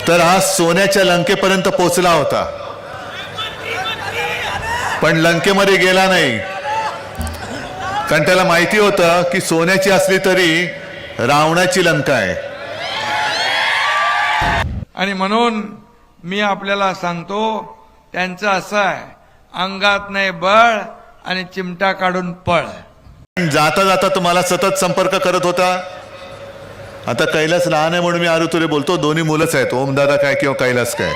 तर हा सोन्याच्या लंकेपर्यंत पोहोचला होता, पण लंकेमध्ये गेला नाही, कारण त्याला माहिती होतं की सोन्याची असली तरी रावणाची लंका आहे. आणि म्हणून मी आपल्याला सांगतो, त्यांचं असं आहे, अंगात नाही बळ आणि चिमटा काढून पळ. जाता जाता तुम्हाला सतत संपर्क करत होता. आता कैलास लहान आहे म्हणून मी आरुतुरे बोलतो, दोन्ही मुलंच आहेत, ओमदादा काय किंवा कैलास काय.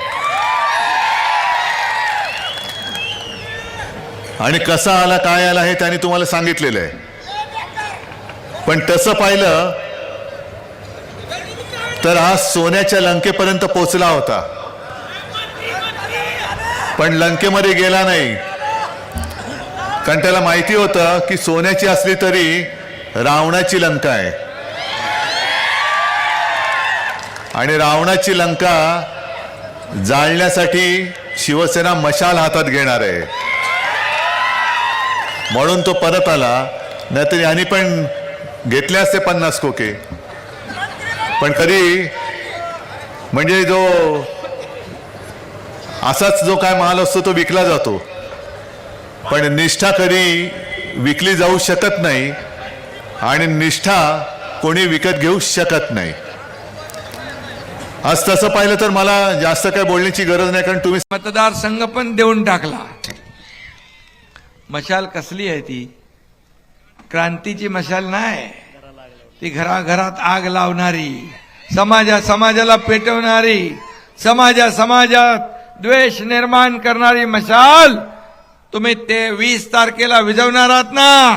आणि कसा आला काय आला हे त्यांनी तुम्हाला सांगितलेलं आहे. पण तसं पाहिलं तर हा सोन्याच्या लंकेपर्यंत पोहोचला होता, पण लंकेमध्ये गेला नाही, कारण त्याला माहिती होतं की सोन्याची असली तरी रावणाची लंका आहे. आणि रावणाची लंका जाळण्यासाठी शिवसेना मशाल हातात घेणार आहे, म्हणून तो परत आला. नाहीतर यांनी पण घेतले असते 50 खोके. पण कधी म्हणजे जो असाच जो काय माल असतो तो विकला जातो, पण निष्ठा कधी विकली जाऊ शकत नाही आणि निष्ठा कोणी विकत घेऊ शकत नाही. आज तसं पाहिलं तर मला जास्त काय बोलण्याची गरज नाही, कारण तुम्ही मतदारसंघ पण देऊन टाकला. मशाल कसली आहे ती? क्रांतीची मशाल नाही, ती घराघरात आग लावणारी, समाजाला पेटवणारी, समाजात द्वेष निर्माण करणारी मशाल तुम्ही ते 20 तारखेला विझवणार आहात ना.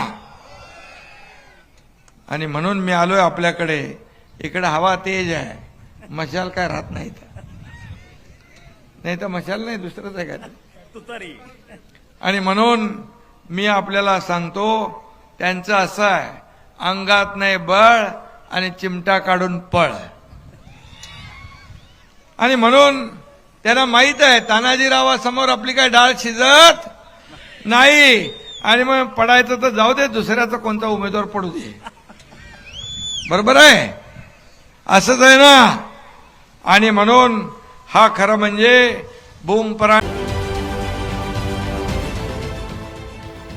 आणि म्हणून मी आलोय आपल्याकडे. इकडे हवा तेज आहे, मशाल काय राहत नाही, नाही तर मशाल नाही, दुसरंच आहे का. आणि म्हणून मी आपल्याला सांगतो, त्यांचं असं आहे, अंगात नाही बळ आणि चिमटा काढून पळ. आणि म्हणून त्यांना माहित आहे तानाजीरावासमोर आपली काय डाळ शिजत नाही. आणि मग पडायचं तर जाऊ दे, दुसऱ्याचा कोणता उमेदवार पडू दे. बरोबर आहे, असंच आहे ना. आणि म्हणून हा खरं म्हणजे बूमपरा.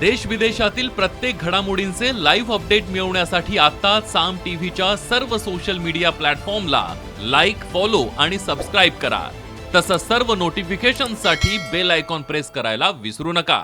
देश विदेशातील प्रत्येक घडामोडींचे लाईव्ह अपडेट मिळवण्यासाठी आता साम टीव्हीच्या सर्व सोशल मीडिया प्लॅटफॉर्मला लाईक, फॉलो आणि सबस्क्राईब करा. तसंच सर्व नोटिफिकेशनसाठी बेल आयकॉन प्रेस करायला विसरू नका.